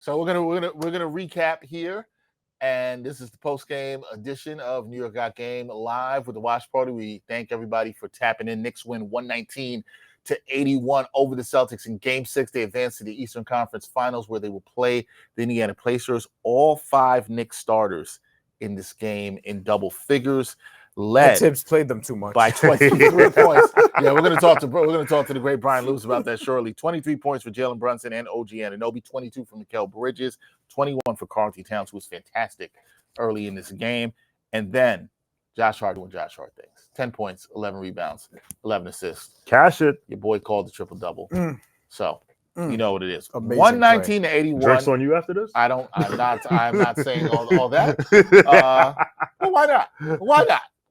So we're gonna recap here, and this is the post game edition of New York Got Game live with the watch party. We thank everybody for tapping in. Knicks win 119-81 over the Celtics in Game 6. They advance to the Eastern Conference Finals, where they will play the Indiana Pacers. All 5 Knicks starters in this game in double figures. Led Tibbs played them too much by 23 points. Yeah, we're gonna talk to the great Bryan Lewis about that shortly. 23 points for Jalen Brunson and OG Anunoby, 22 for Mikal Bridges, 21 for Karl-Anthony Towns, who was fantastic early in this game. And then Josh Hart doing Josh Hart things. 10 points, 11 rebounds, 11 assists. Cash it. Your boy called the triple-double. So you know what it is. Amazing 119-81. Drinks on you after this? I'm not saying all that. Well, why not?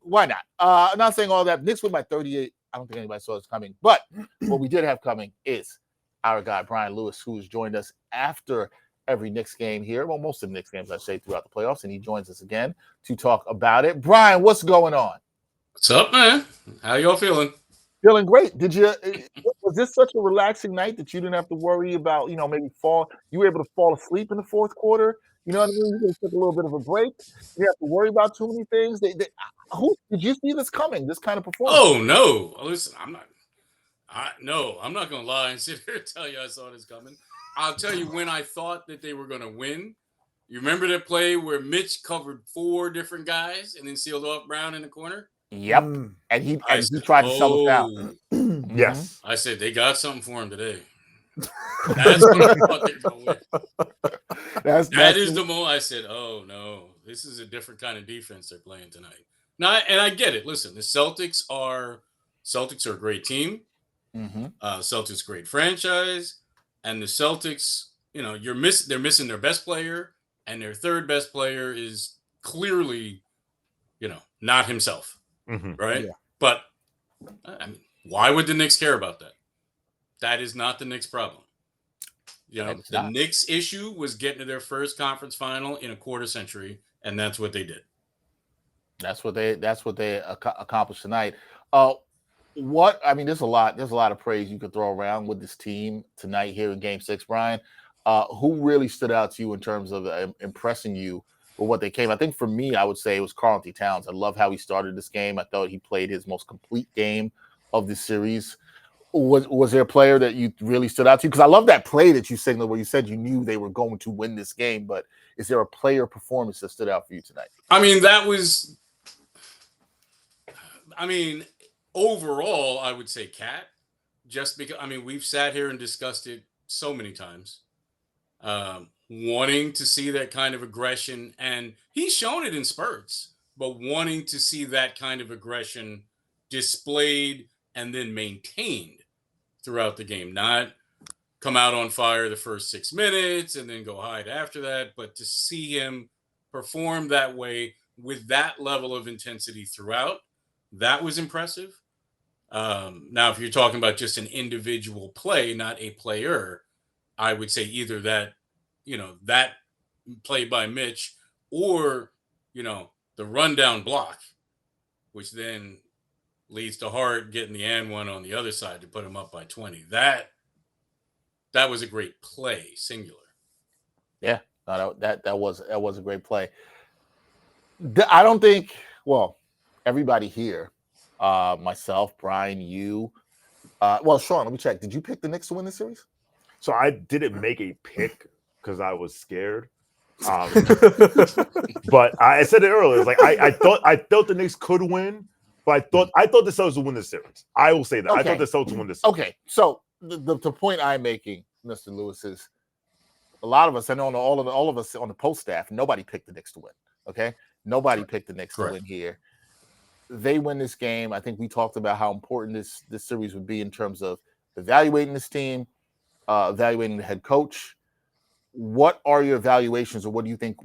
Why not? I'm not saying all that. Knicks win by 38. I don't think anybody saw this coming. But what we did have coming is our guy, Bryan Lewis, who has joined us after every Knicks game here. Well, most of the Knicks games, I say, throughout the playoffs. And he joins us again to talk about it. Bryan, what's going on? What's up, man? How y'all feeling? Feeling great. Was this such a relaxing night that you didn't have to worry about, maybe you were able to fall asleep in the fourth quarter? You know what I mean? You just took a little bit of a break. You have to worry about too many things. Did you see this coming? This kind of performance? Oh no! Listen, I'm not gonna lie and sit here and tell you I saw this coming. I'll tell you when I thought that they were gonna win. You remember that play where Mitch covered 4 different guys and then sealed off Brown in the corner? Yep. And he tried to sell us out. Yes. I said they got something for him today. That's when I thought they were going to win. That is the moment I said, oh, no, this is a different kind of defense they're playing tonight. Now, and I get it. Listen, the Celtics are a great team. Celtics great franchise. And the Celtics, they're missing their best player, and their third best player is clearly, not himself. Right? Yeah. But I mean, why would the Knicks care about that? That is not the Knicks' problem. The Knicks' issue was getting to their first conference final in a quarter century, and that's what they did. That's what they accomplished tonight. There's a lot of praise you could throw around with this team tonight here in Game 6, Bryan. Who really stood out to you in terms of impressing you with what they came? I think for me, I would say it was Karl-Anthony Towns. I love how he started this game. I thought he played his most complete game of the series. Was there a player that you really stood out to? Because I love that play that you signaled where you said you knew they were going to win this game, but is there a player performance that stood out for you tonight? Overall, I would say Cat, just because, we've sat here and discussed it so many times. Wanting to see that kind of aggression, and he's shown it in spurts, but wanting to see that kind of aggression displayed and then maintained throughout the game. Not come out on fire the first 6 minutes and then go hide after that, but to see him perform that way with that level of intensity throughout, that was impressive. Now, if you're talking about just an individual play, not a player, I would say either that, that play by Mitch or, the rundown block, which then leads to Hart getting the and one on the other side to put him up by 20. That was a great play, singular. Yeah, that was a great play. I don't think, everybody here, myself, Bryan, you, Shawn, let me check. Did you pick the Knicks to win the series? So I didn't make a pick because I was scared. But I said it earlier. Like I thought the Knicks could win, but I thought the Celtics would win the series. I will say that. Okay. I thought the Celtics would win this series. Okay, so the point I'm making, Mr. Lewis, is a lot of us, I know all of us on the post staff, nobody picked the Knicks to win. Okay, nobody picked the Knicks to win here. They win this game. I think we talked about how important this series would be in terms of evaluating this team, evaluating the head coach. What are your evaluations, or what do you think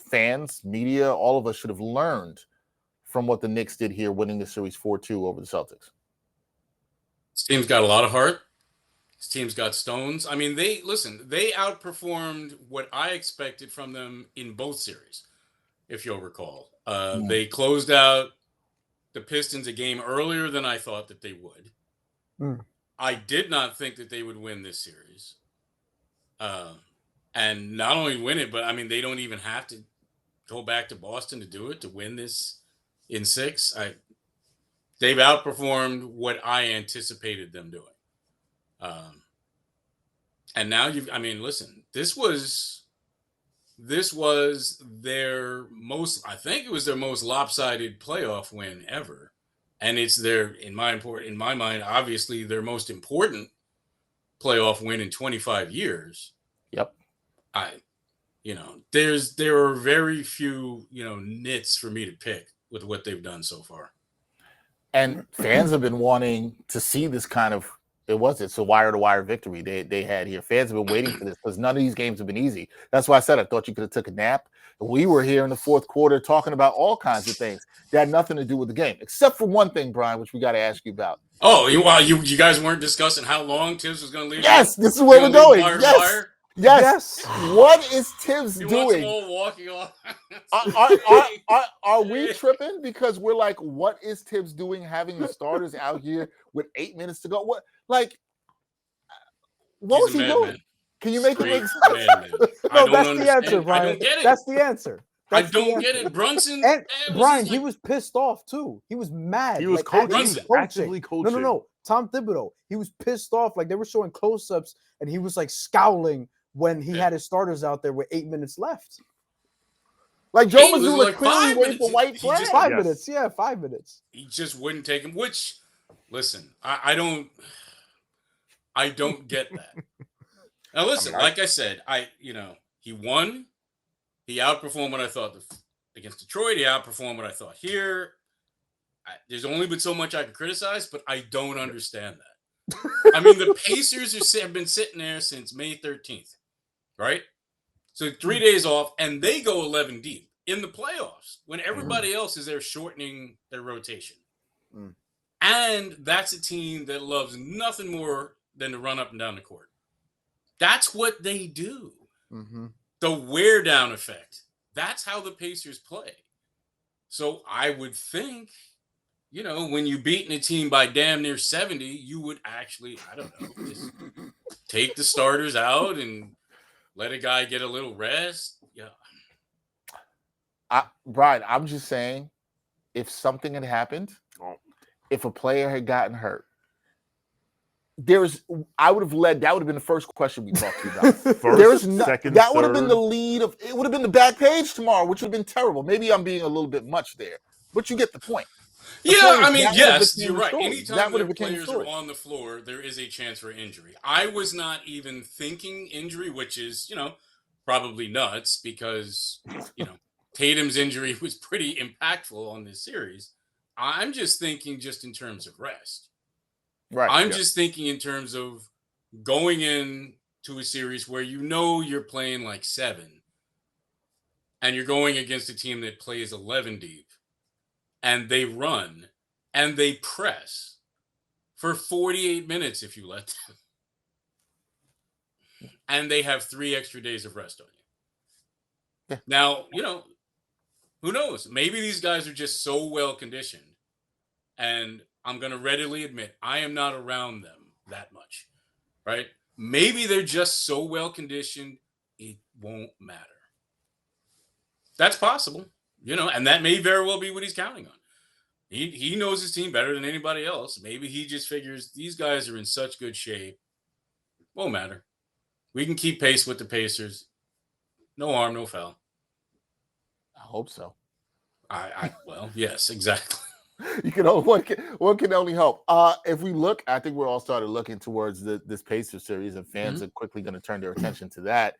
fans, media, all of us should have learned from what the Knicks did here, winning the series 4-2 over the Celtics? This team's got a lot of heart. This team's got stones. They outperformed what I expected from them in both series, if you'll recall. They closed out the Pistons a game earlier than I thought that they would. I did not think that they would win this series. and not only win it, but I mean, they don't even have to go back to Boston to do it, to win this in 6. They've outperformed what I anticipated them doing. And now listen, this was their most, I think it was their most lopsided playoff win ever. And it's in my mind, obviously their most important playoff win in 25 years. Yep. There are very few, nits for me to pick with what they've done so far. And fans have been wanting to see this kind of, it's a wire-to-wire victory they had here. Fans have been waiting for this because none of these games have been easy. That's why I said I thought you could have took a nap. We were here in the fourth quarter talking about all kinds of things that had nothing to do with the game, except for one thing, Brian, which we got to ask you about. Oh, you guys weren't discussing how long Tibbs was going to leave? Yes, this is where we're going. Yes. What is Tibbs doing? Walking off. Are we tripping because we're like, what is Tibbs doing having the starters out here with 8 minutes to go? What was he doing? Can you make it make sense? No, that's the answer, Brian. I don't get it. That's the answer. I don't get it. Brunson and Brian, he was pissed off too. He was mad. He was actively coaching. No. Tom Thibodeau. He was pissed off. Like they were showing close-ups, and he was like scowling when he had his starters out there with 8 minutes left. Like Joe Mazzulla clearly waiting for white flag. 5 minutes. Yeah, 5 minutes. He just wouldn't take him. Which, listen, I don't get that. Now listen, like I said, he won. He outperformed what I thought against Detroit. He outperformed what I thought here. There's only been so much I can criticize, but I don't understand that. I mean, the Pacers have been sitting there since May 13th, right? So 3 days off, and they go 11 deep in the playoffs when everybody else is there shortening their rotation. And that's a team that loves nothing more than to run up and down the court. That's what they do. The wear down effect. That's how the Pacers play. So I would think, when you're beating a team by damn near 70, you would actually, I don't know, just take the starters out and let a guy get a little rest. Yeah. Brian, I'm just saying, if something had happened, if a player had gotten hurt, that would have been the first question we talked about. That would have been the lead of, it would have been the back page tomorrow, which would have been terrible. Maybe I'm being a little bit much there, but you get the point. Yes, you're right. Anytime the players are on the floor, there is a chance for injury. I was not even thinking injury, which is, probably nuts because, Tatum's injury was pretty impactful on this series. I'm just thinking just in terms of rest. Right. I'm just thinking in terms of going into a series where you're playing like 7 and you're going against a team that plays 11 deep and they run and they press for 48 minutes if you let them. And they have 3 extra days of rest on you. Yeah. Now, who knows? Maybe these guys are just so well conditioned. And I'm going to readily admit, I am not around them that much, right? Maybe they're just so well conditioned, it won't matter. That's possible, and that may very well be what he's counting on. He knows his team better than anybody else. Maybe he just figures these guys are in such good shape. Won't matter. We can keep pace with the Pacers. No harm, no foul. I hope so. Well, yes, exactly. One can only hope. If we look, I think we're all started looking towards this Pacers series, and fans are quickly going to turn their attention to that.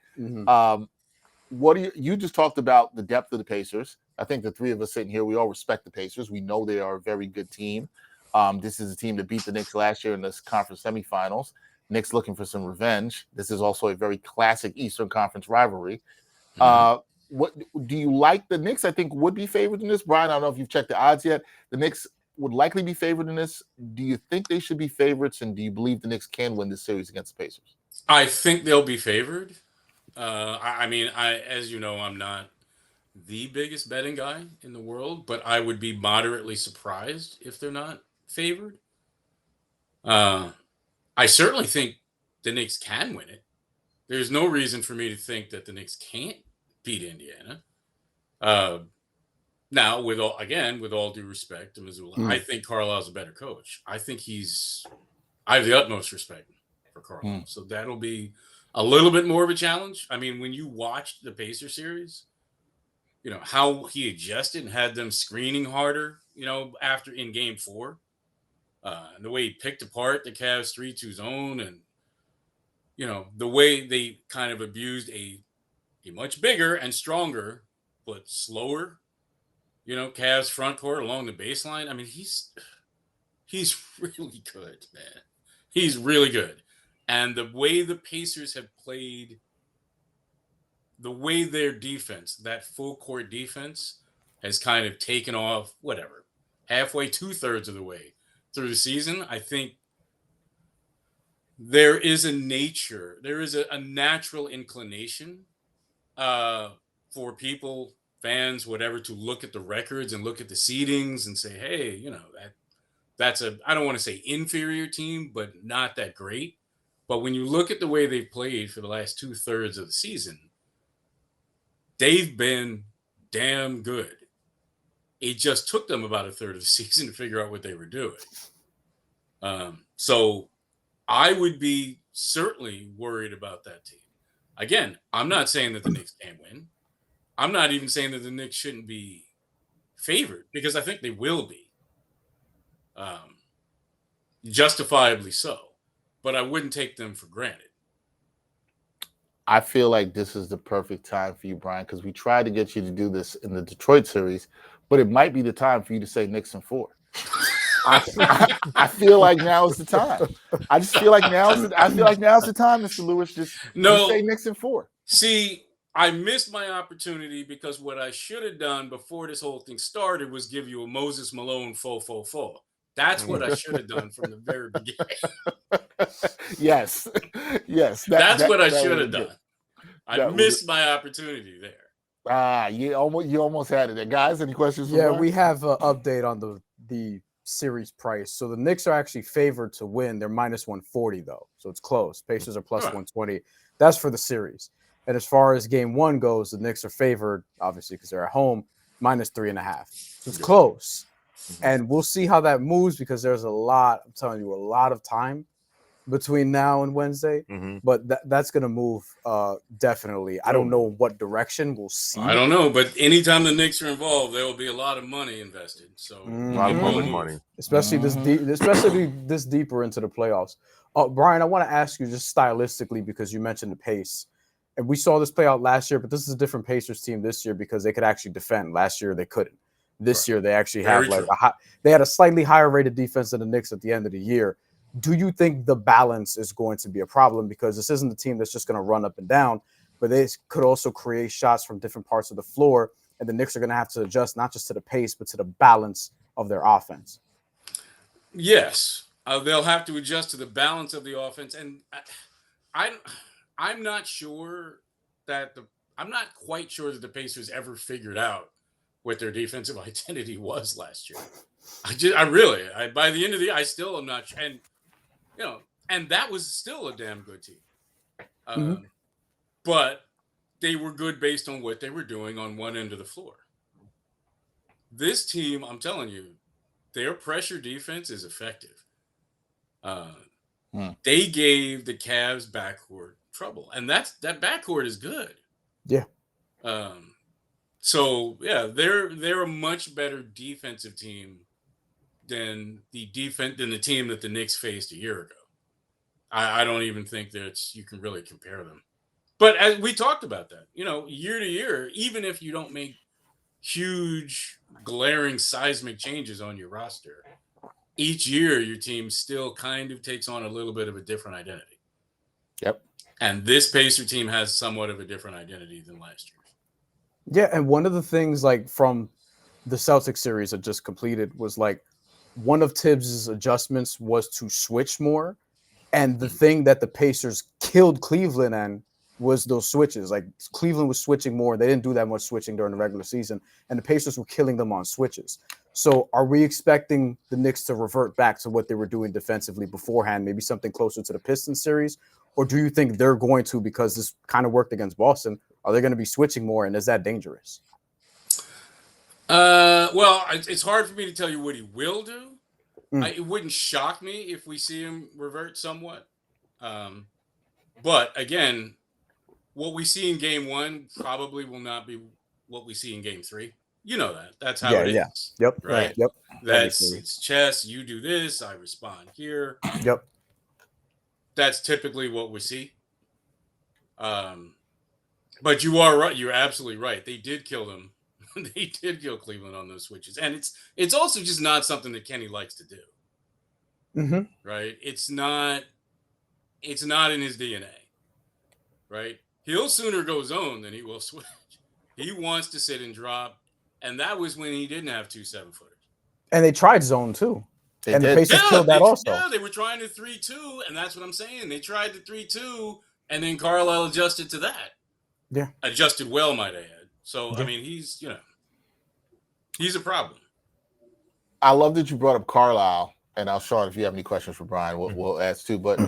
What do you just talked about the depth of the Pacers? I think the three of us sitting here, we all respect the Pacers. We know they are a very good team. This is a team that beat the Knicks last year in this conference semifinals. Knicks looking for some revenge. This is also a very classic Eastern Conference rivalry. What do you like? The Knicks, I think, would be favored in this. Brian, I don't know if you've checked the odds yet. The Knicks would likely be favored in this. Do you think they should be favorites, and do you believe the Knicks can win this series against the Pacers? I think they'll be favored. As you know, I'm not the biggest betting guy in the world, but I would be moderately surprised if they're not favored. I certainly think the Knicks can win it. There's no reason for me to think that the Knicks can't beat Indiana. Now, with all due respect to Missoula, I think Carlisle's a better coach. I have the utmost respect for Carlisle. So that'll be a little bit more of a challenge. I mean, when you watched the Pacers series, you know, how he adjusted and had them screening harder, you know, after in game 4, and the way he picked apart the Cavs 3-2 zone, and, you know, the way they kind of abused a much bigger and stronger, but slower, you know, Cavs front court along the baseline. I mean, he's really good, man. He's really good. And the way the Pacers have played, the way their defense, that full court defense, has kind of taken off, halfway, 2/3 of the way through the season. I think there is a natural inclination for people, fans, whatever, to look at the records and look at the seedings and say, hey, you know, that's I don't want to say inferior team, but not that great. But when you look at the way they've played for the last 2/3 of the season, they've been damn good. It just took them about 1/3 of the season to figure out what they were doing. So I would be certainly worried about that team. Again, I'm not saying that the Knicks can't win. I'm not even saying that the Knicks shouldn't be favored, because I think they will be. Justifiably so. But I wouldn't take them for granted. I feel like this is the perfect time for you, Bryan, because we tried to get you to do this in the Detroit series, but it might be the time for you to say Knicks in 4. I feel like now is the time. I feel like now's the time, Mr. Lewis. Just say Knicks in 4. See, I missed my opportunity, because what I should have done before this whole thing started was give you a Moses Malone faux. That's what I should have done from the very beginning. Yes. That's what I should have done. I missed my opportunity there. You almost had it there. Guys, any questions? Yeah, we have an update on the series price. So the Knicks are actually favored to win. They're minus 140 though, so it's close. Pacers are plus 120. That's for the series. And as far as game 1 goes, the Knicks are favored, obviously, because they're at home, minus 3.5. So it's close. And we'll see how that moves, because there's I'm telling you, a lot of time between now and Wednesday. But that's going to move definitely. I don't know what direction we'll see. I don't know, but anytime the Knicks are involved, there will be a lot of money invested. So a lot of public money, especially this deeper into the playoffs. Bryan, I want to ask you just stylistically, because you mentioned the pace. And we saw this play out last year, but this is a different Pacers team this year, because they could actually defend. Last year they couldn't. This year they actually have they had a slightly higher rated defense than the Knicks at the end of the year. Do you think the balance is going to be a problem? Because this isn't a team that's just going to run up and down, but they could also create shots from different parts of the floor, and the Knicks are going to have to adjust not just to the pace, but to the balance of their offense. Yes, they'll have to adjust to the balance of the offense, and I'm not sure that I'm not quite sure that the Pacers ever figured out what their defensive identity was last year. By the end of the year, I still am not sure. And, you know, and that was still a damn good team. But they were good based on what they were doing on one end of the floor. This team, I'm telling you, their pressure defense is effective. They gave the Cavs backcourt trouble, and that backcourt is good. Yeah. So yeah, they're a much better defensive team than the team that the Knicks faced a year ago. I don't even think that you can really compare them. But as we talked about that, you know, year to year, even if you don't make huge, glaring, seismic changes on your roster, each year your team still kind of takes on a little bit of a different identity. Yep. And this Pacer team has somewhat of a different identity than last year. Yeah, and one of the things, like, from the Celtics series that just completed was, like, one of Tibbs' adjustments was to switch more. And the thing that the Pacers killed Cleveland on was those switches. Like, Cleveland was switching more. They didn't do that much switching during the regular season, and the Pacers were killing them on switches. So are we expecting the Knicks to revert back to what they were doing defensively beforehand, maybe something closer to the Pistons series? Or do you think they're going to, because this kind of worked against Boston, are they going to be switching more, and is that dangerous? Well, it's hard for me to tell you what he will do. It wouldn't shock me if we see him revert somewhat. But again, what we see in game 1 probably will not be what we see in game 3. You know that. That's how it is. Yep. Right. Yep. It's chess. You do this, I respond here. Yep. That's typically what we see. But you are right. You're absolutely right. They did kill them. They did kill Cleveland on those switches, and it's also just not something that Kenny likes to do. Mm-hmm. Right? It's not in his DNA. Right? He'll sooner go zone than he will switch. He wants to sit and drop, and that was when he didn't have 2 7-footers. And they tried zone too. They and did. the Pacers killed that also. Yeah, they were trying to 3-2, and that's what I'm saying. They tried the 3-2, and then Carlisle adjusted to that. Yeah. Adjusted well, might I add. So, I mean, he's a problem. I love that you brought up Carlisle, and I'll Shawn, if you have any questions for Bryan, we'll ask too. But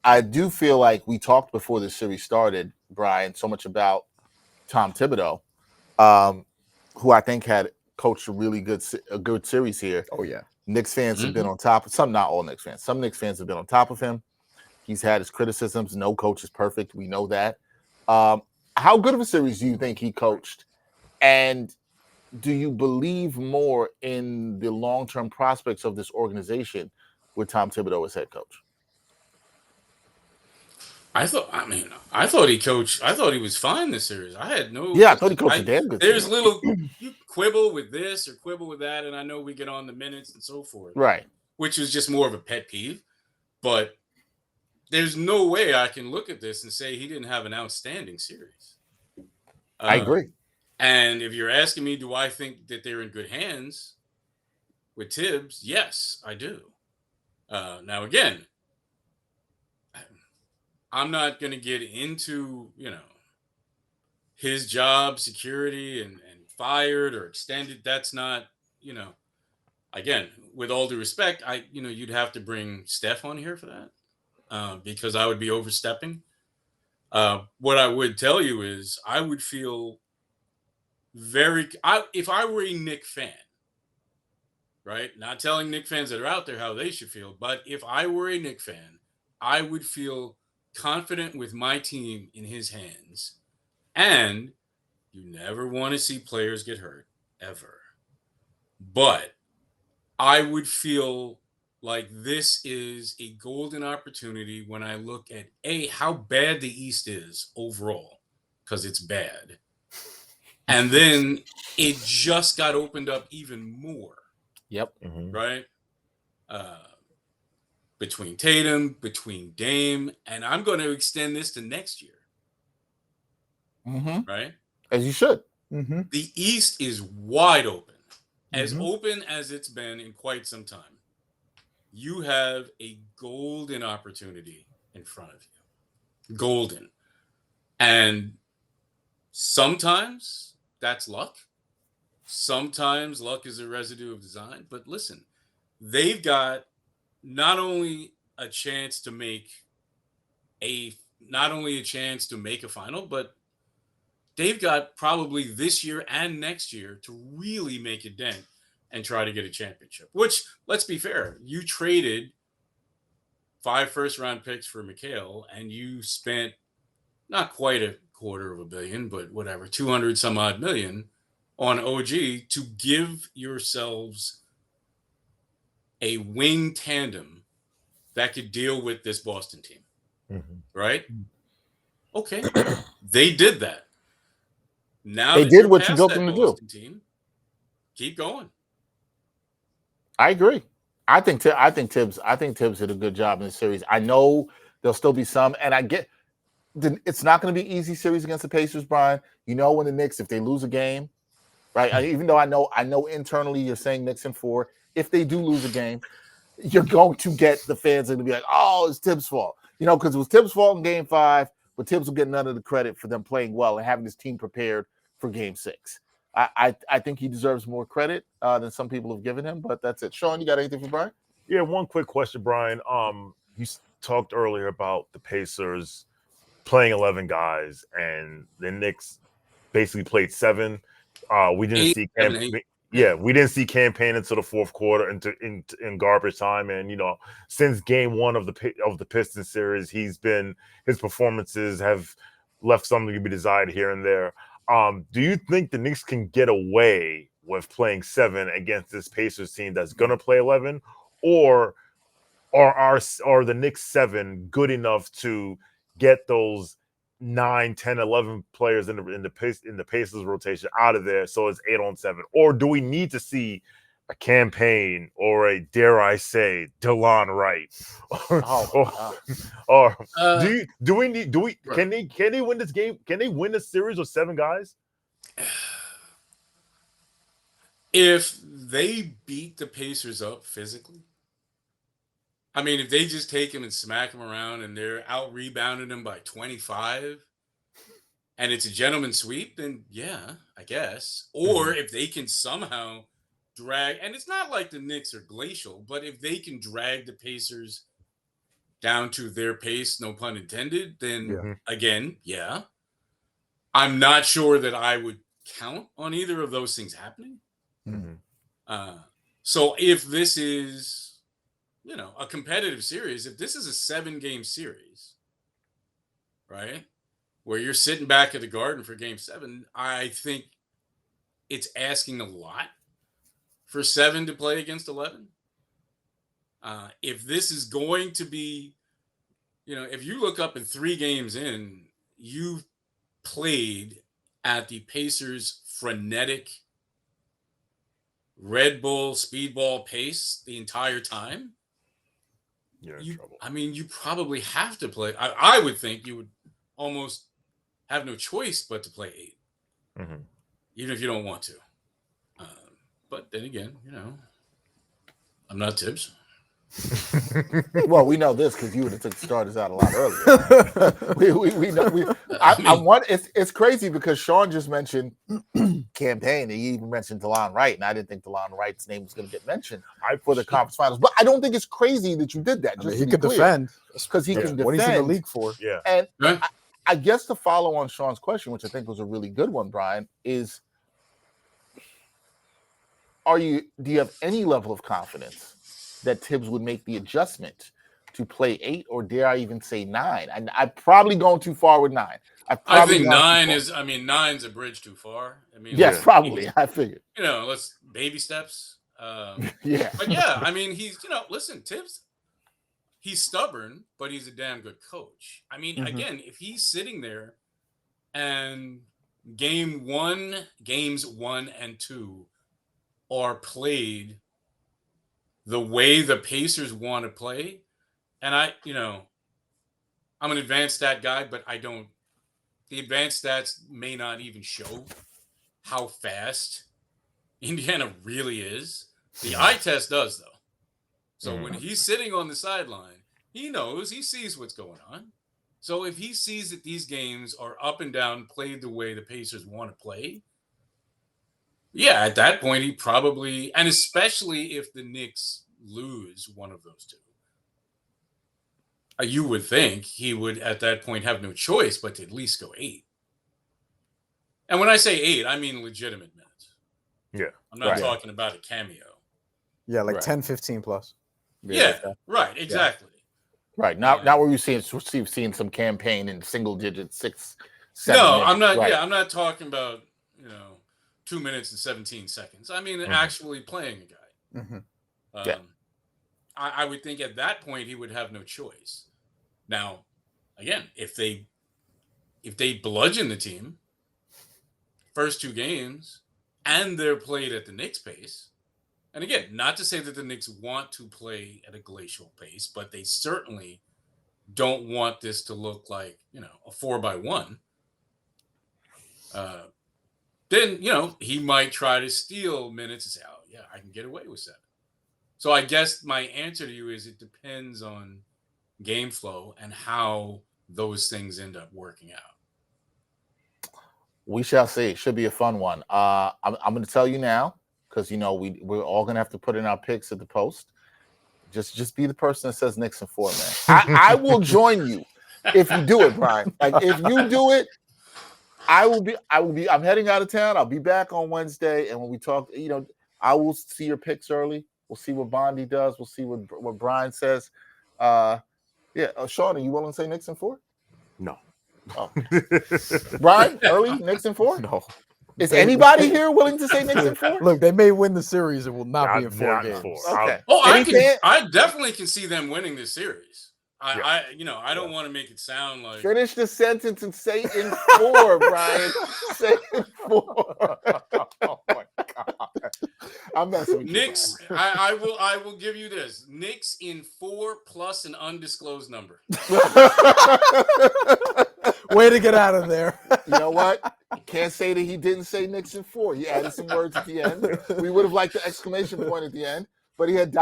I do feel like we talked before the series started, Bryan, so much about Tom Thibodeau, who I think had coached a good series here. Oh yeah. Knicks fans have been on top of some, not all Knicks fans. Some Knicks fans have been on top of him. He's had his criticisms. No coach is perfect. We know that. How good of a series do you think he coached? And do you believe more in the long-term prospects of this organization with Tom Thibodeau as head coach? I thought he coached. I thought he was fine this series. I had no. Yeah, I thought he coached a damn good. There's little you quibble with this or quibble with that, and I know we get on the minutes and so forth, right? Which is just more of a pet peeve. But there's no way I can look at this and say he didn't have an outstanding series. I agree. And if you're asking me, do I think that they're in good hands with Tibbs? Yes, I do. Now again, I'm not going to get into, his job security and fired or extended. That's not, again, with all due respect, you'd have to bring Steph on here for that because I would be overstepping. What I would tell you is I would feel if I were a Knicks fan, right? Not telling Knicks fans that are out there how they should feel, but if I were a Knicks fan, I would feel confident with my team in his hands. And you never want to see players get hurt, ever. But I would feel like this is a golden opportunity when I look at how bad the East is overall, because it's bad. And then it just got opened up even more. Yep. Right? Between Tatum, between Dame, and I'm going to extend this to next year. Right? As you should. The East is wide open. As open as it's been in quite some time. You have a golden opportunity in front of you. Golden. And sometimes that's luck. Sometimes luck is a residue of design. But listen, they've got not only a chance to make a final, but they've got probably this year and next year to really make a dent and try to get a championship. Which, let's be fair, you traded 5 first-round picks for Mikal, and you spent not quite $250 million, but whatever, 200 some odd million on OG to give yourselves a wing tandem that could deal with this Boston team. Right? Okay. They did that. Now they did what you built them to do. Team, keep going. I agree. I think Tibbs did a good job in the series. I know there'll still be some, and I get it's not going to be easy series against the Pacers, Bryan. When the Knicks, if they lose a game, right? Even though I know internally you're saying Knicks in 4. If they do lose a game, you're going to get the fans are going to be like, "Oh, it's Tibbs' fault," because it was Tibbs' fault in Game 5, but Tibbs will get none of the credit for them playing well and having his team prepared for Game 6. I think he deserves more credit than some people have given him, but that's it. Shawn, you got anything for Bryan? Yeah, one quick question, Bryan. You talked earlier about the Pacers playing 11 guys, and the Knicks basically played 7. We didn't see we didn't see campaign until the fourth quarter in garbage time, and since game 1 of the Pistons series, his performances have left something to be desired here and there. Do you think the Knicks can get away with playing 7 against this Pacers team that's gonna play 11, or are the Knicks 7 good enough to get those 9, 10, 11 players in the Pacers rotation out of there, so it's 8-on-7? Or do we need to see a campaign or a, dare I say, DeLon Wright? Can they win this game? Can they win this series with 7 guys? If they beat the Pacers up physically, I mean, if they just take him and smack him around and they're out rebounding him by 25 and it's a gentleman's sweep, then yeah, I guess. Or if they can somehow drag, and it's not like the Knicks are glacial, but if they can drag the Pacers down to their pace, no pun intended, then again, yeah. I'm not sure that I would count on either of those things happening. So if this is, a competitive series, if this is a 7-game series, right, where you're sitting back at the Garden for game 7, I think it's asking a lot for 7 to play against 11. If this is going to be, if you look up in 3 games in, you've played at the Pacers' frenetic Red Bull speedball pace the entire time, you're in trouble. I mean, you probably have to play. I would think you would almost have no choice but to play 8, even if you don't want to. But then again, I'm not Tibbs. Well, we know this because you would have took the starters out a lot earlier. we know. It's crazy because Shawn just mentioned campaign. He even mentioned DeLon Wright, and I didn't think DeLon Wright's name was going to get mentioned for the conference finals. But I don't think it's crazy that you did that. He could defend because he can defend. What he's in the league for. Yeah, and I guess to follow on Shawn's question, which I think was a really good one, Bryan, is: do you have any level of confidence that Tibbs would make the adjustment to play 8, or dare I even say 9? And I'm probably going too far with 9. I think 9 is. I mean, 9's a bridge too far. I mean, yes, probably. I figured. Let's baby steps. Yeah, but yeah, I mean, he's. Listen, Tibbs. He's stubborn, but he's a damn good coach. I mean, again, if he's sitting there, and games 1 and 2 are played the way the Pacers want to play, and I'm an advanced stat guy, but the advanced stats may not even show how fast Indiana really is. The eye test does, though. So when he's sitting on the sideline, he sees what's going on. So if he sees that these games are up and down, played the way the Pacers want to play, yeah, at that point, he probably, and especially if the Knicks lose one of those 2, you would think he would at that point have no choice but to at least go 8. And when I say 8, I mean legitimate minutes. Yeah. I'm not talking about a cameo. Yeah, like 10, 15 plus. Yeah, right, exactly. Right. Now where we've seen some campaign in single digits, 6, 7 No, minutes. I'm not. Right. Yeah, I'm not talking about 2 minutes and 17 seconds. I mean, actually playing a guy. I would think at that point he would have no choice. Now, again, if they bludgeon the team first 2 games and they're played at the Knicks pace, and again, not to say that the Knicks want to play at a glacial pace, but they certainly don't want this to look like a 4-by-1. Then he might try to steal minutes and say, "Oh yeah, I can get away with 7." So I guess my answer to you is it depends on game flow and how those things end up working out. We shall see. It should be a fun one. I'm going to tell you now because we're all going to have to put in our picks at the post. Just be the person that says Knicks in 4, man. I will join you if you do it, Brian. Like if you do it, I will be. I'm heading out of town. I'll be back on Wednesday, and when we talk, I will see your picks early. We'll see what Bondi does. We'll see what Bryan says. Shawn, are you willing to say Knicks in 4? No. Oh. Brian, early Knicks in 4? No. Is anybody here willing to say Knicks in 4? Look, they may win the series. It will not be in 4 games. Okay. I definitely can see them winning this series. I don't want to make it sound like finish the sentence and say in 4, Brian. Say in 4. Oh my God. I'm messing with Knicks. I will give you this. Knicks in 4 plus an undisclosed number. Way to get out of there. You know what? Can't say that he didn't say Knicks in 4. He added some words at the end. We would have liked the exclamation point at the end. But he had ...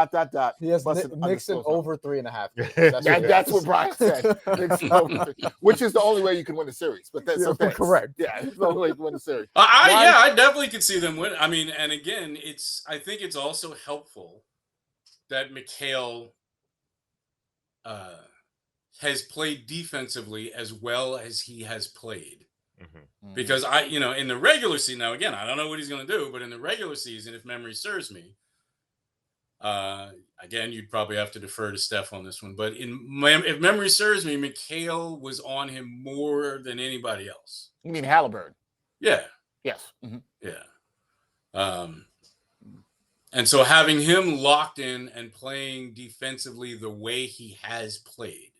He has Knicks in over 3.5. That's what Bryan said. Which is the only way you can win the series. But that's correct. Yeah, it's the only way to win the series. I definitely could see them win. I mean, and again, I think it's also helpful that Mikal has played defensively as well as he has played. Mm-hmm. Because in the regular season, now again, I don't know what he's going to do, but in the regular season, if memory serves me, again, you'd probably have to defer to Steph on this one, but if memory serves me, Mikal was on him more than anybody else. You mean Halliburton? Yeah. Yes. Mm-hmm. Yeah. And so having him locked in and playing defensively the way he has played,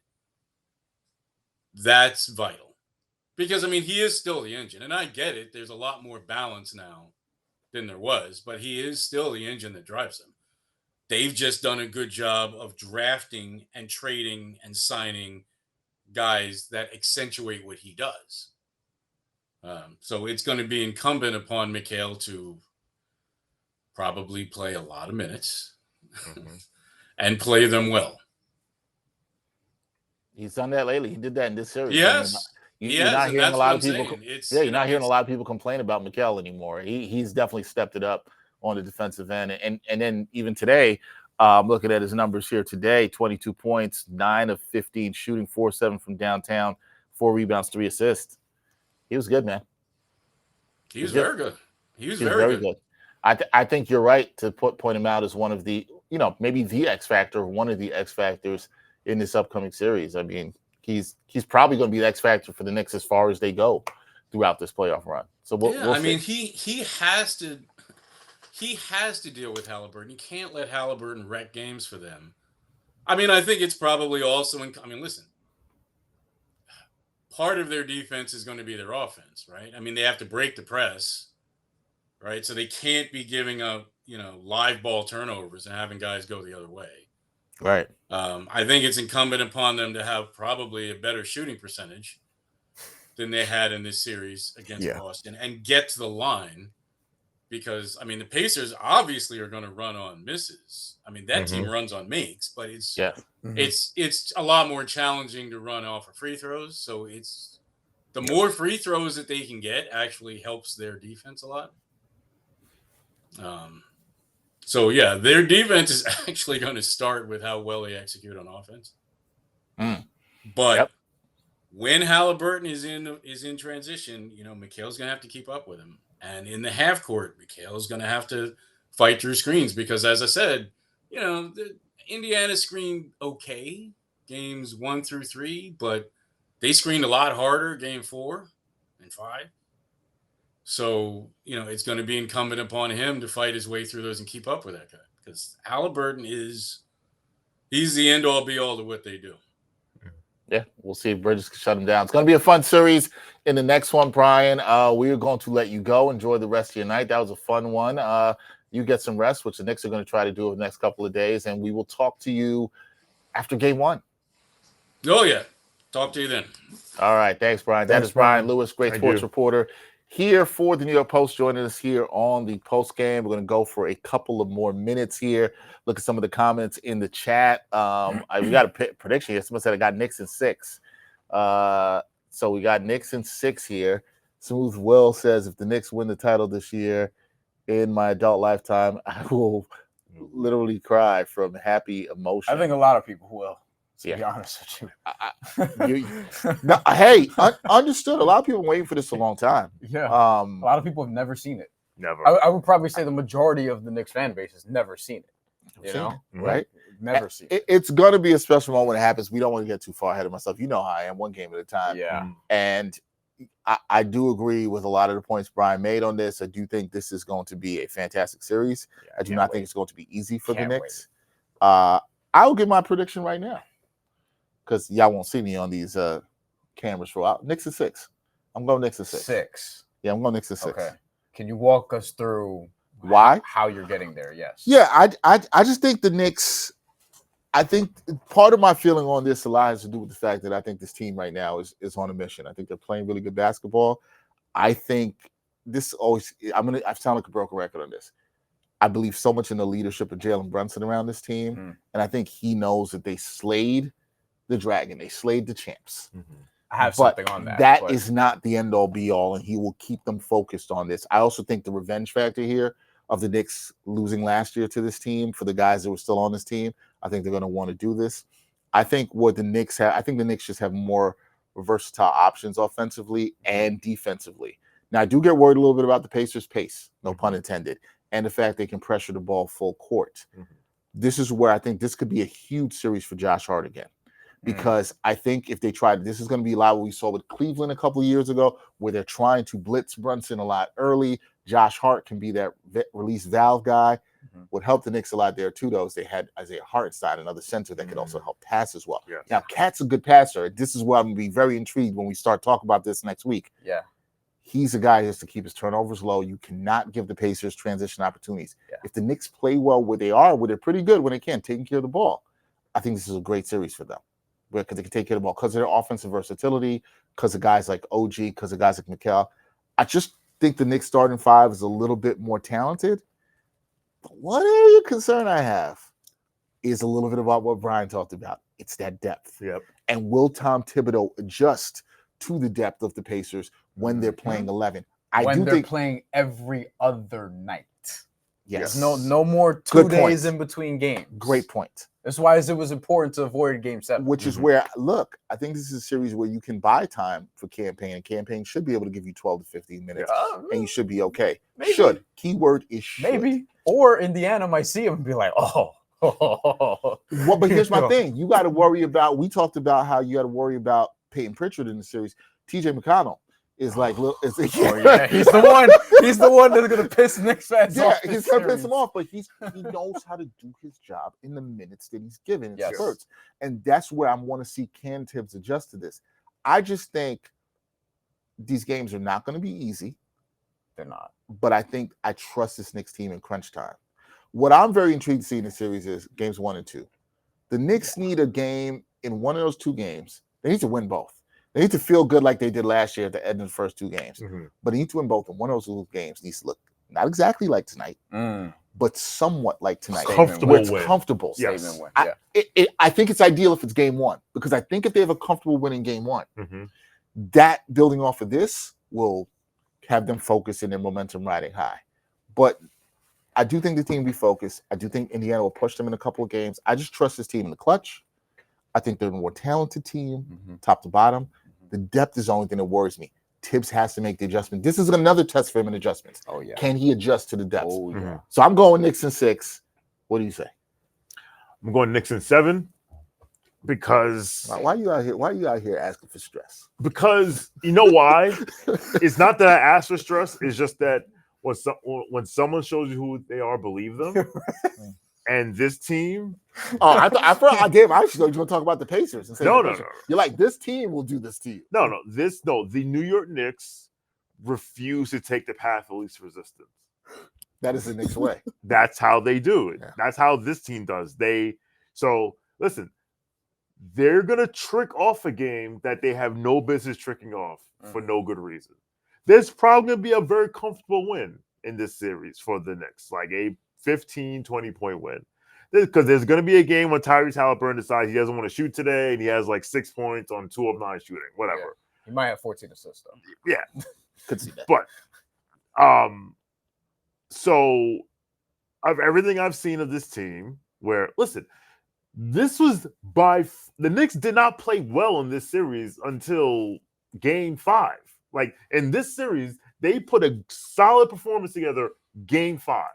that's vital. Because, he is still the engine, and I get it. There's a lot more balance now than there was, but he is still the engine that drives them. They've just done a good job of drafting and trading and signing guys that accentuate what he does. So it's going to be incumbent upon Mikal to probably play a lot of minutes and play them well. He's done that lately. He did that in this series. Yes. You're not hearing a lot of people. You're not hearing a lot of people complain about Mikal anymore. He's definitely stepped it up on the defensive end. And then even today, looking at his numbers here today, 22 points, 9 of 15 shooting, 4-7 from downtown, 4 rebounds, 3 assists. He was good, man. He was very good. He was very good. I think you're right to point him out as one of the, maybe the X factor, one of the X factors in this upcoming series. He's probably going to be the X factor for the Knicks as far as they go throughout this playoff run. So we'll see. He has to. He has to deal with Halliburton. He can't let Halliburton wreck games for them. I think it's probably also listen, part of their defense is going to be their offense, right? They have to break the press, right? So they can't be giving up, live ball turnovers and having guys go the other way. Right. I think it's incumbent upon them to have probably a better shooting percentage than they had in this series against Boston and get to the line. Because, the Pacers obviously are going to run on misses. That team runs on makes, but it's a lot more challenging to run off of free throws. So it's the more free throws that they can get actually helps their defense a lot. Their defense is actually going to start with how well they execute on offense. But when Halliburton is in transition, Mikal's going to have to keep up with him. And in the half court, Mikal is going to have to fight through screens because, as I said, the Indiana screened okay games 1 through 3, but they screened a lot harder game 4 and 5. So, it's going to be incumbent upon him to fight his way through those and keep up with that guy because Halliburton he's the end all be all to what they do. Yeah, we'll see if Bridges can shut him down. It's going to be a fun series in the next one, Brian. We are going to let you go. Enjoy the rest of your night. That was a fun one. You get some rest, which the Knicks are going to try to do over the next couple of days, and we will talk to you after game 1. Oh, yeah. Talk to you then. All right. Thanks, Brian. That is Brian Lewis, great sports reporter here for the New York Post, joining us here on the post game. We're going to go for a couple of more minutes here. Look at some of the comments in the chat. We got a prediction here. Someone said I got Knicks in 6. So we got Knicks in 6 here. Smooth Will says if the Knicks win the title this year in my adult lifetime, I will literally cry from happy emotion. I think a lot of people will. To be honest with you. Hey, understood. A lot of people have been waiting for this a long time. Yeah. A lot of people have never seen it. Never. I would probably say the majority of the Knicks fan base has never seen it. You know, right? Never seen it. It's going to be a special moment when it happens. We don't want to get too far ahead of myself. You know how I am, one game at a time. Yeah. And I do agree with a lot of the points Bryan made on this. I do think this is going to be a fantastic series. Yeah, I do not think it's going to be easy for the Knicks. Wait. I'll give my prediction right now because y'all won't see me on these cameras for a while. Knicks is 6. I'm going Knicks is 6. 6. Yeah, I'm going Knicks is 6. Okay. Can you walk us through why? How you're getting there? Yes. Yeah, I just think the Knicks. I think part of my feeling on this a lot has to do with the fact that I think this team right now is on a mission. I think they're playing really good basketball. I think this always. I sound like a broken record on this. I believe so much in the leadership of Jalen Brunson around this team, and I think he knows that they slayed the Dragon, they slayed the champs. I have something on that. That is not the end all be all, and he will keep them focused on this. I also think the revenge factor here of the Knicks losing last year to this team, for the guys that were still on this team, I think they're going to want to do this. I think what the Knicks have, I think the Knicks just have more versatile options offensively and defensively. Now, I do get worried a little bit about the Pacers' pace, no pun intended, and the fact they can pressure the ball full court. This is where I think this could be a huge series for Josh Hart again. Because I think if they try, this is going to be a lot what we saw with Cleveland a couple of years ago, where they're trying to blitz Brunson a lot early. Josh Hart can be that release valve guy. What helped the Knicks a lot there too, though, is they had Isaiah Hartenstein, another center that could also help pass as well. Yeah. Now, Cat's a good passer. This is where I'm going to be very intrigued when we start talking about this next week. Yeah. He's a guy who has to keep his turnovers low. You cannot give the Pacers transition opportunities. Yeah. If the Knicks play well where they are, where they're pretty good when they can, taking care of the ball, I think this is a great series for them. Because they can take care of the ball, because of their offensive versatility, because of guys like OG, because of guys like Mikal. I just think the Knicks starting 5 is a little bit more talented. But one area of concern I have is a little bit about what Bryan talked about. It's that depth. Yep. And will Tom Thibodeau adjust to the depth of the Pacers when they're playing 11? When they're playing every other night. Yes. No more 2 days in between games. Great point. That's why it was important to avoid Game 7. Which is where, look, I think this is a series where you can buy time for campaign. And campaign should be able to give you 12 to 15 minutes. And you should be okay. Maybe. Should. Keyword is should. Maybe. Or Indiana might see him and be like, oh. Well, but here's my thing. You got to worry about, we talked about how you got to worry about Peyton Pritchard in the series. TJ McConnell is like, he's the one. He's the one that's gonna piss Knicks fans off. Yeah, he's gonna piss him off, but he knows how to do his job in the minutes that he's given in spurts, and that's where I want to see Ken Tibbs adjust to this. I just think these games are not going to be easy. They're not, but I think I trust this Knicks team in crunch time. What I'm very intrigued to see in the series is games 1 and 2. The Knicks need a game in one of those 2 games. They need to win both. They need to feel good like they did last year at the end of the first 2 games. But they need to win both. And one of those games needs to look not exactly like tonight, but somewhat like tonight. Comfortable it's win. Comfortable. Yes. I think it's ideal if it's game 1, because I think if they have a comfortable win in game 1, that building off of this will have them focused in their momentum riding high. But I do think the team will be focused. I do think Indiana will push them in a couple of games. I just trust this team in the clutch. I think they're a more talented team, top to bottom. The depth is the only thing that worries me. Tibbs has to make the adjustment. This is another test for him in adjustments. Oh, yeah. Can he adjust to the depth? Oh, yeah. So I'm going Knicks in 6. What do you say? I'm going Knicks in 7 because why are you out here? Why are you out here asking for stress? Because you know why? It's not that I ask for stress. It's just that when someone shows you who they are, believe them. And this team. Oh, I thought damn, I actually thought you were going to talk about the Pacers. And say No. You're like, this team will do this to you. No. The New York Knicks refuse to take the path of least resistance. That is the Knicks way. That's how they do it. Yeah. That's how this team does. Listen, they're going to trick off a game that they have no business tricking off for no good reason. There's probably going to be a very comfortable win in this series for the Knicks, like a 15, 20-point win. Because there's going to be a game when Tyrese Haliburton decides he doesn't want to shoot today and he has like 6 points on 2 of 9 shooting, whatever. Yeah. He might have 14 assists, though. Yeah. Could see that. But, so of everything I've seen of this team, where listen, this was the Knicks did not play well in this series until Game 5. Like in this series, they put a solid performance together. Game 5,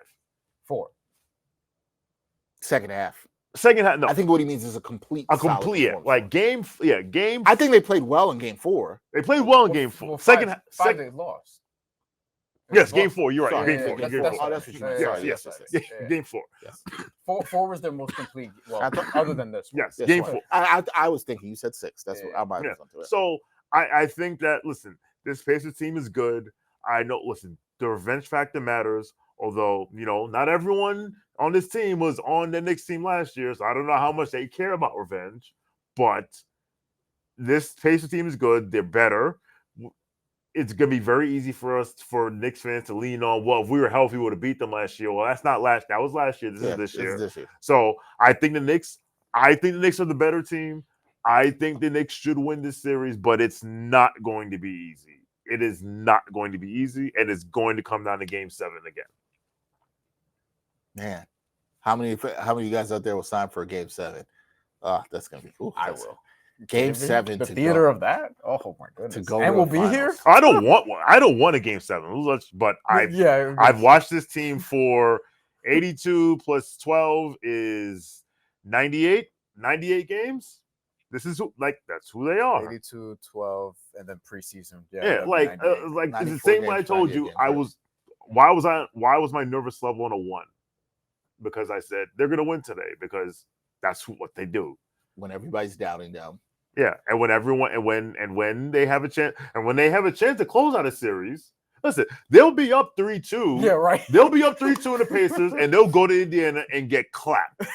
4. Second half. Second half. No, I think what he means is a complete. Like game. I think they played well in Game 4. They played well in Game 4. Well, second. They lost. Yes, Game 4. You're right. Sorry, Game 4. Game Game 4. 4. Oh, that's what you meant. Yes, Sorry, yes. Game 4. Yes. 4 was their most complete. Well, other than this one. Yes, Game 4. I was thinking you said 6. That's what I might have done to it. So I think that listen, this Pacers team is good. I know. Listen, the revenge factor matters. Although not everyone on this team was on the Knicks team last year, so I don't know how much they care about revenge. But this Pacers team is good. They're better. It's going to be very easy for Knicks fans to lean on, well, if we were healthy, we would have beat them last year. Well, that was last year. This is this year. So I think the Knicks are the better team. I think the Knicks should win this series, but it's not going to be easy. It is not going to be easy, and it's going to come down to Game 7 again. Man, how many of you guys out there will sign for a Game 7? That's going to be cool. I will. Game 7 the to theater go. Of that. Oh my goodness! To go and to we'll the be finals. here. I don't want one. I don't want a Game 7. But I've watched this team for 82 plus 12 is 98 games. This is that's who they are. 82, 12, and then preseason. Yeah, like it's the same way I told you. Why was my nervous level on a 1? Because I said they're gonna win today because that's what they do. When everybody's doubting them. Yeah, and when they have a chance to close out a series, listen, they'll be up 3-2. Yeah, right. They'll be up 3-2 in the Pacers, and they'll go to Indiana and get clapped.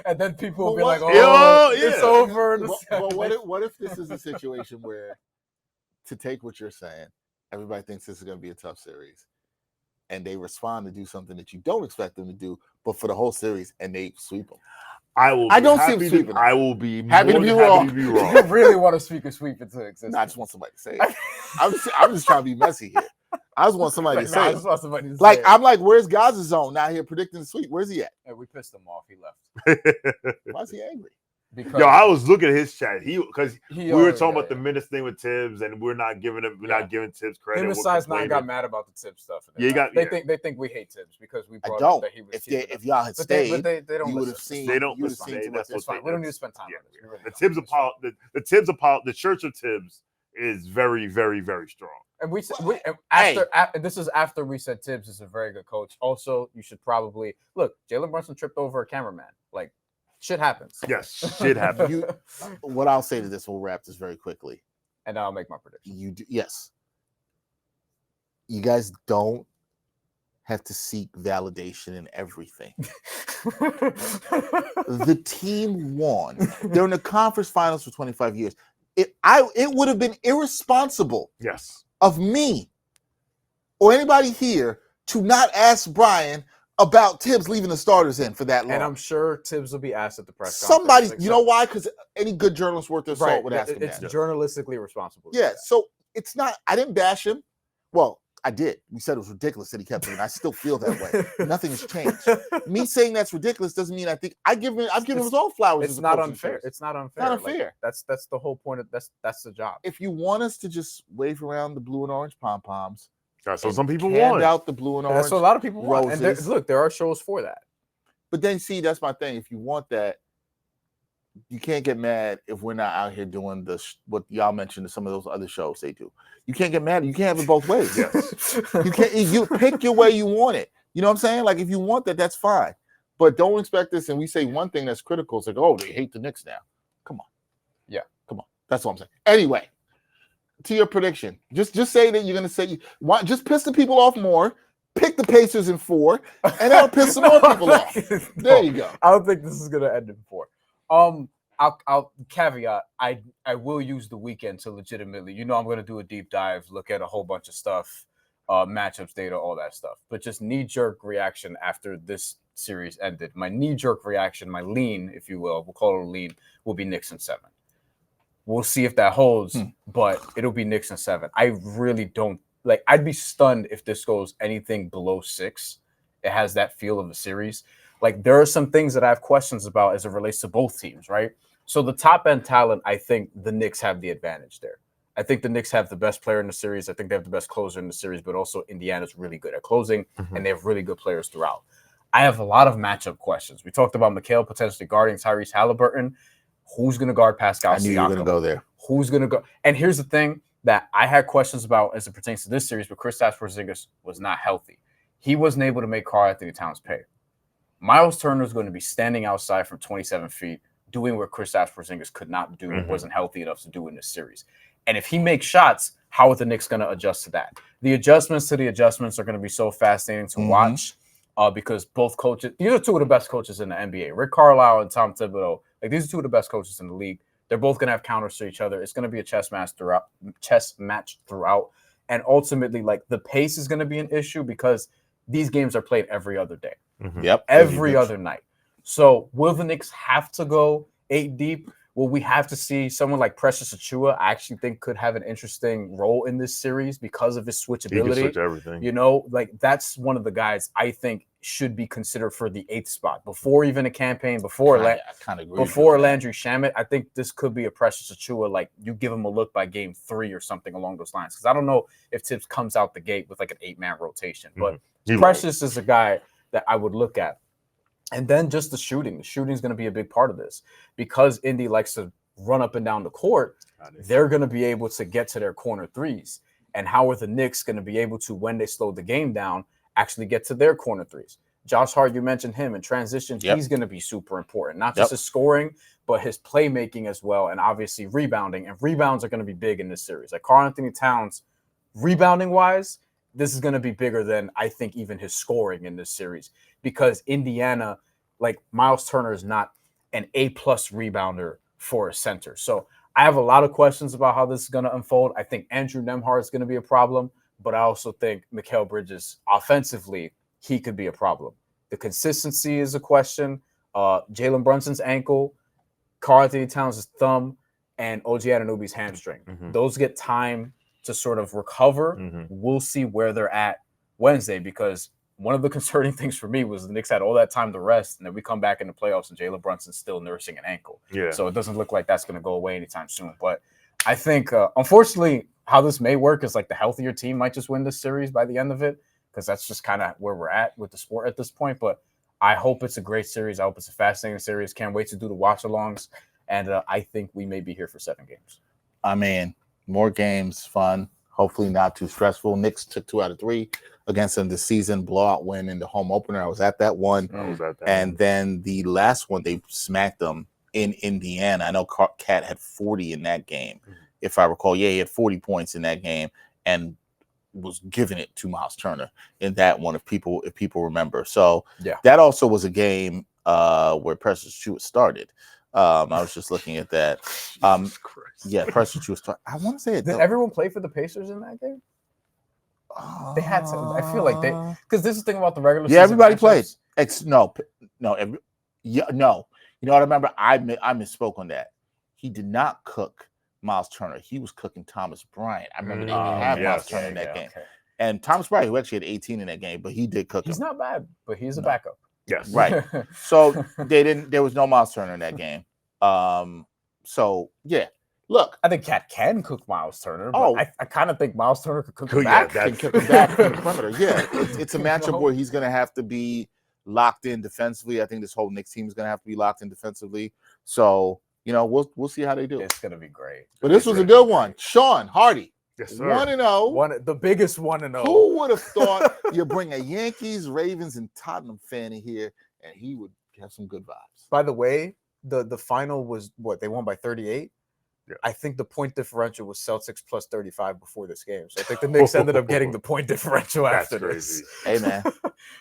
And then people will be like, it's over. What if this is a situation where, to take what you're saying, everybody thinks this is going to be a tough series, and they respond to do something that you don't expect them to do, but for the whole series, and they sweep them. I will be happy to be wrong. You really want to speak a sweep into existence? I just want somebody to say it. I'm just trying to be messy here. I just want somebody to say it. I'm like, where's Gaza Zone now here predicting the sweep? Where's he at? Yeah, we pissed him off. He left. Why is he angry? Because I was looking at his chat. We were talking about the minutes thing with Tibbs, and we're not giving Tibbs credit. Him and Size 9 got mad about the Tibbs stuff. They think we hate Tibbs because we brought up that he was. If y'all had stayed, they don't. You would have seen. They don't listen. That's fine. We don't need to spend time on this. The Church of Tibbs is very, very, very strong. And this is after we said Tibbs is a very good coach. Also, you should probably look. Jalen Brunson tripped over a cameraman. Like. Shit happens. Yes, shit happens. What I'll say to this, we'll wrap this very quickly. And I'll make my prediction. Yes. You guys don't have to seek validation in everything. The team won. They're in the conference finals for 25 years. It would have been irresponsible of me or anybody here to not ask Bryan about Tibbs leaving the starters in for that long. And I'm sure Tibbs will be asked at the press conference. Somebody, you know why? Because any good journalist worth their salt would ask him that. It's journalistically responsible. Yeah, so it's not, I didn't bash him. Well, I did. We said it was ridiculous that he kept it, and I still feel that way. Nothing has changed. Me saying that's ridiculous doesn't mean I've given him his all flowers. It's not unfair. It's not unfair. Not unfair. That's the whole point of that's the job. If you want us to just wave around the blue and orange pom-poms, that's what some people hand want. Out the blue and orange. That's what a lot of people want. Roses. And look, there are shows for that. But then, see, that's my thing. If you want that, you can't get mad if we're not out here doing what y'all mentioned. Some of those other shows they do. You can't get mad. You can't have it both ways. Yes. You can't. You pick your way you want it. You know what I'm saying? Like if you want that, that's fine. But don't expect this. And we say one thing that's critical. It's like, oh, they hate the Knicks now. Come on. Yeah. Come on. That's what I'm saying. Anyway. To your prediction, just say that you're going to say just piss the people off more. Pick the Pacers in 4, and that'll piss some more people off. There you go. I don't think this is going to end in 4. I'll caveat. I will use the weekend to legitimately. I'm going to do a deep dive, look at a whole bunch of stuff, matchups, data, all that stuff. But just knee-jerk reaction after this series ended. My knee-jerk reaction, my lean, if you will, we'll call it a lean, will be Knicks in 7. We'll see if that holds, but it'll be Knicks in 7. I really don't I'd be stunned if this goes anything below 6 It has that feel of a series. Like, there are some things that I have questions about as it relates to both teams, right? So the top end talent, I think the Knicks have the advantage there. I think the Knicks have the best player in the series. I think they have the best closer in the series, but also Indiana's really good at closing, and they have really good players throughout. I have a lot of matchup questions. We talked about Mikal potentially guarding Tyrese Halliburton. Who's going to guard Pascal Siakam? I knew you were going to go there. Who's going to go? And here's the thing that I had questions about as it pertains to this series, but Kristaps Porzingis was not healthy. He wasn't able to make Karl-Anthony Towns pay. Miles Turner is going to be standing outside from 27 feet, doing what Kristaps Porzingis could not do, wasn't healthy enough to do in this series. And if he makes shots, how are the Knicks going to adjust to that? The adjustments to the adjustments are going to be so fascinating to watch because both coaches, these are two of the best coaches in the NBA. Rick Carlisle and Tom Thibodeau, like, these are two of the best coaches in the league. They're both going to have counters to each other. It's going to be a chess match throughout. And ultimately, like, the pace is going to be an issue because these games are played every other day. Yep. Every other night. So will the Knicks have to go 8 deep? Will we have to see someone like Precious Achiuwa? I actually think could have an interesting role in this series because of his switchability. He can switch everything. You know, like, that's one of the guys I think should be considered for the 8th spot before even a campaign, before Landry Shamet. I think this could be a Precious Achiuwa. Like, you give him a look by game 3 or something along those lines. Because I don't know if Tibbs comes out the gate with like an 8-man rotation, but Precious is a guy that I would look at. And then just the shooting. The shooting is going to be a big part of this because Indy likes to run up and down the court. They're going to be able to get to their corner threes. And how are the Knicks going to be able to, when they slow the game down, actually get to their corner threes? Josh Hart, you mentioned him in transition. He's going to be super important, not just his scoring, but his playmaking as well. And obviously rebounding. And rebounds are going to be big in this series. Like, Karl-Anthony Towns, rebounding wise, this is going to be bigger than I think even his scoring in this series because Indiana, like, Miles Turner is not an A-plus rebounder for a center. So I have a lot of questions about how this is going to unfold. I think Andrew Nembhard is going to be a problem, but I also think Mikal Bridges offensively, he could be a problem. The consistency is a question. Jalen Brunson's ankle, Karl-Anthony Towns' thumb, and OG Anunoby's hamstring. Those get time to sort of recover. We'll see where they're at Wednesday because one of the concerning things for me was the Knicks had all that time to rest, and then we come back in the playoffs and Jalen Brunson's still nursing an ankle. So it doesn't look like that's going to go away anytime soon. But I think, unfortunately, how this may work is like the healthier team might just win this series by the end of it because that's just kind of where we're at with the sport at this point. But I hope it's a great series. I hope it's a fascinating series. Can't wait to do the watch-alongs. And I think we may be here for 7 games. I mean, more games, fun, hopefully not too stressful. Knicks took 2 out of 3 against them this season, blowout win in the home opener. I was at that one. And then the last one, they smacked them in Indiana. I know Cat had 40 in that game, if I recall. Yeah, he had 40 points in that game and was giving it to Miles Turner in that one, if people remember. So that also was a game where Precious Achiuwa started. I was just looking at that. Precious Achiuwa. I want to say it. Did everyone play for the Pacers in that game? They had to. I feel like they, because this is the thing about the regular season. Yeah, everybody played. No. You know what I remember? I misspoke on that. He did not cook Miles Turner. He was cooking Thomas Bryan. I remember they didn't have Miles Turner in that game. Okay. And Thomas Bryan, who actually had 18 in that game, but he did cook him. He's not bad, but he's a backup. Yes. Right. So there was no Miles Turner in that game. So yeah. Look, I think Cat can cook Miles Turner. But I kind of think Miles Turner could cook him back. Can cook him back from the perimeter. Yeah, it's a matchup where he's going to have to be locked in defensively. I think this whole Knicks team is going to have to be locked in defensively. So we'll see how they do. It's going to be great. But this was a good one. Shawn, Hardie. Yes, sir. 1-0. The biggest 1-0. Who would have thought you bring a Yankees, Ravens, and Tottenham fan in here and he would have some good vibes? By the way, the final was what? They won by 38? Yeah. I think the point differential was Celtics plus 35 before this game. So I think the Knicks ended up getting the point differential after this. Hey, man.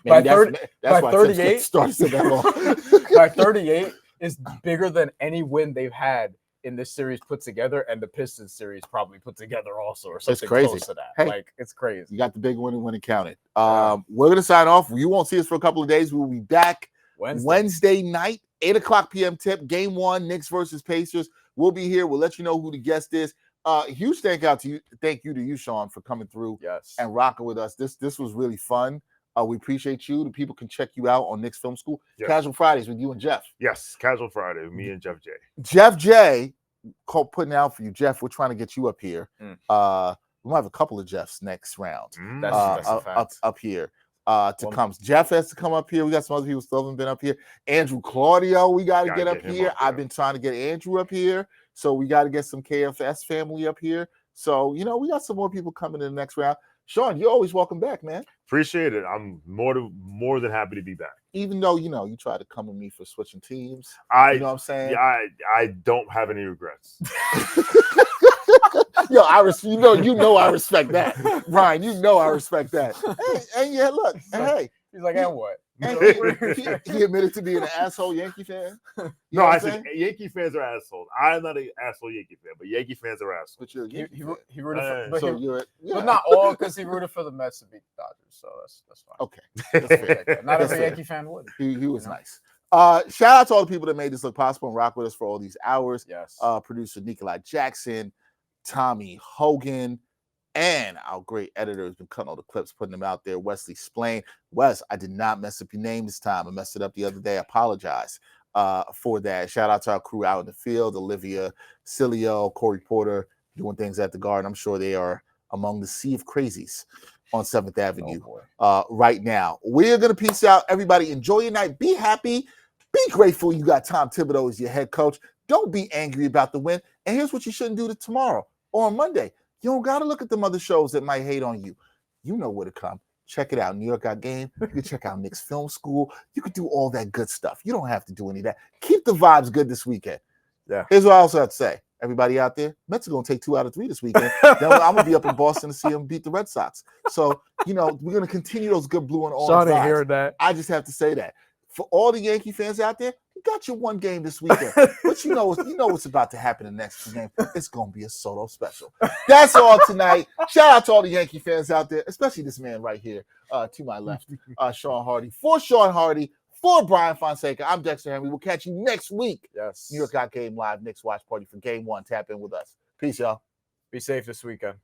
By 38, starts that long. By 38 is bigger than any win they've had in this series put together, and the Pistons series probably put together also, or something close to that. Hey, it's crazy. You got the big one when it counted. We're going to sign off. You won't see us for a couple of days. We'll be back Wednesday night, 8:00 p.m. tip, game 1, Knicks versus Pacers. We'll be here. We'll let you know who the guest is. Huge thank you to you, Shawn, for coming through and rocking with us. This was really fun. We appreciate you. The people can check you out on Knicks Film School. Yes. Casual Fridays with you and Jeff. Yes, Casual Friday, me and Jeff J. Jeff J. Putting out for you. Jeff, we're trying to get you up here. We might have a couple of Jeffs next round. That's a fact. Up here. To come. Jeff has to come up here. We got some other people still haven't been up here. Andrew Claudio, we got to get up here. I've been trying to get Andrew up here. So we got to get some KFS family up here. So, we got some more people coming in the next round. Shawn, you're always welcome back, man. Appreciate it. I'm more than happy to be back. Even though, you tried to come at me for switching teams. You know what I'm saying? Yeah, I don't have any regrets. Yo, I respect that. Bryan, I respect that. Hey, and yeah, look, hey. He's like, and what? And he admitted to being an asshole Yankee fan. No, I said Yankee fans are assholes. I'm not an asshole Yankee fan, but Yankee fans are assholes. But you're a Yankee fan. He rooted for, but not all, because he rooted for the Mets to beat the Dodgers, so that's fine. Okay. That's fair. Not every Yankee fan would. He was nice. Shout out to all the people that made this look possible and rock with us for all these hours. Yes. Producer Nikolai Jackson, Tommy Hogan, and our great editor has been cutting all the clips, putting them out there. Wesley Splain. Wes, I did not mess up your name this time. I messed it up the other day. I apologize for that. Shout out to our crew out in the field, Olivia Cilio, Corey Porter, doing things at the Garden. I'm sure they are among the sea of crazies on 7th Avenue right now. We're going to peace out. Everybody, enjoy your night. Be happy. Be grateful you got Tom Thibodeau as your head coach. Don't be angry about the win. And here's what you shouldn't do tomorrow or on Monday. You don't got to look at them other shows that might hate on you. You know where to come. Check it out. New York Got Game. You can check out Knicks Film School. You can do all that good stuff. You don't have to do any of that. Keep the vibes good this weekend. Yeah. Here's what I also have to say. Everybody out there, Mets are going to take 2 out of 3 this weekend. Then I'm going to be up in Boston to see them beat the Red Sox. So, we're going to continue those good blue and orange Shawn ain't vibes. hearing that. I just have to say that. For all the Yankee fans out there, you got your one game this weekend. But you know what's about to happen in the next 2 games. It's going to be a Soto special. That's all tonight. Shout out to all the Yankee fans out there, especially this man right here to my left, Shawn Hardie. For Shawn Hardie, for Bryan Fonseca, I'm Dexter Henry. We'll catch you next week. Yes. New York Got Game Live, Knicks Watch Party for Game 1. Tap in with us. Peace, y'all. Be safe this weekend.